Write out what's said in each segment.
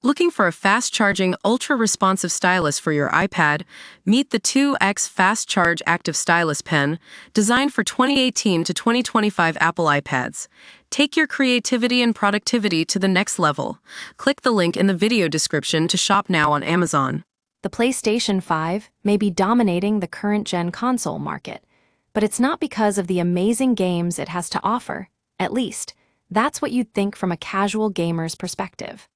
Looking for a fast-charging, ultra-responsive stylus for your iPad? Meet the 2X Fast Charge Active Stylus Pen, designed for 2018 to 2025 Apple iPads. Take your creativity and productivity to the next level. Click the link in the video description to shop now on Amazon. The PlayStation 5 may be dominating the current-gen console market, but it's not because of the amazing games it has to offer. At least, that's what you'd think from a casual gamer's perspective.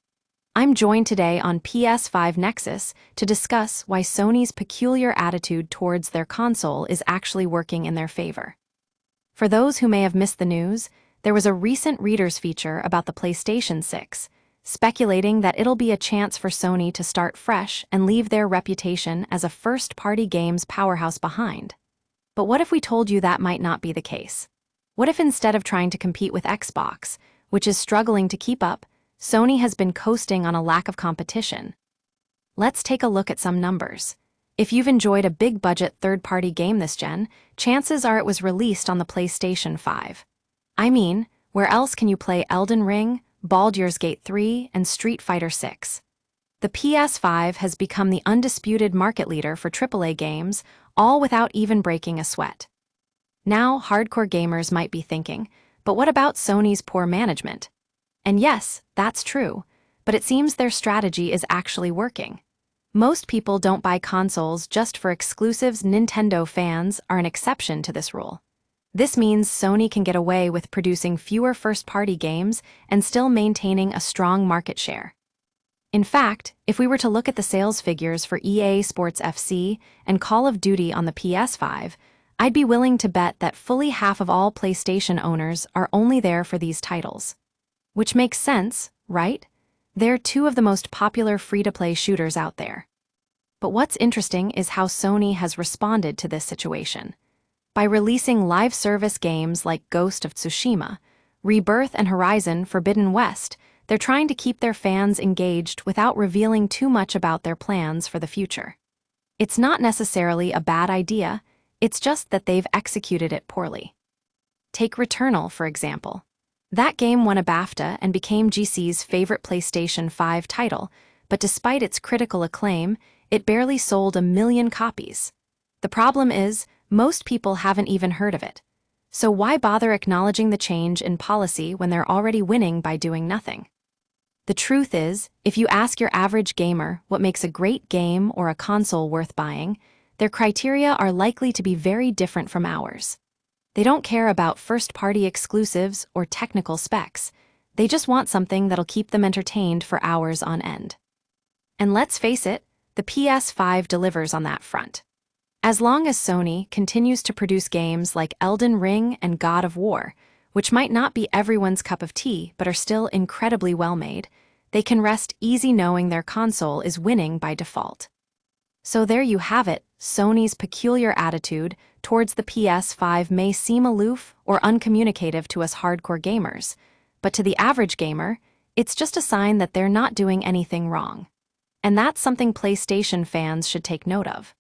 I'm joined today on PS5 Nexus to discuss why Sony's peculiar attitude towards their console is actually working in their favor. For those who may have missed the news, there was a recent readers feature about the PlayStation 6, speculating that it'll be a chance for Sony to start fresh and leave their reputation as a first-party games powerhouse behind. But what if we told you that might not be the case? What if instead of trying to compete with Xbox, which is struggling to keep up, Sony has been coasting on a lack of competition? Let's take a look at some numbers. If you've enjoyed a big-budget third-party game this gen, chances are it was released on the PlayStation 5. I mean, where else can you play Elden Ring, Baldur's Gate 3, and Street Fighter 6? The PS5 has become the undisputed market leader for AAA games, all without even breaking a sweat. Now, hardcore gamers might be thinking, but what about Sony's poor management? And yes, that's true, but it seems their strategy is actually working. Most people don't buy consoles just for exclusives. Nintendo fans are an exception to this rule. This means Sony can get away with producing fewer first-party games and still maintaining a strong market share. In fact, if we were to look at the sales figures for EA Sports FC and Call of Duty on the PS5, I'd be willing to bet that fully half of all PlayStation owners are only there for these titles. Which makes sense, right? They're two of the most popular free-to-play shooters out there. But what's interesting is how Sony has responded to this situation. By releasing live service games like Ghost of Tsushima, Rebirth, and Horizon Forbidden West, they're trying to keep their fans engaged without revealing too much about their plans for the future. It's not necessarily a bad idea, it's just that they've executed it poorly. Take Returnal, for example. That game won a BAFTA and became GC's favorite PlayStation 5 title, but despite its critical acclaim, it barely sold 1 million copies. The problem is, most people haven't even heard of it. So why bother acknowledging the change in policy when they're already winning by doing nothing? The truth is, if you ask your average gamer what makes a great game or a console worth buying, their criteria are likely to be very different from ours. They don't care about first-party exclusives or technical specs. They just want something that'll keep them entertained for hours on end. And let's face it, the PS5 delivers on that front. As long as Sony continues to produce games like Elden Ring and God of War, which might not be everyone's cup of tea but are still incredibly well-made, they can rest easy knowing their console is winning by default. So there you have it. Sony's peculiar attitude towards the PS5 may seem aloof or uncommunicative to us hardcore gamers, but to the average gamer, it's just a sign that they're not doing anything wrong. And that's something PlayStation fans should take note of.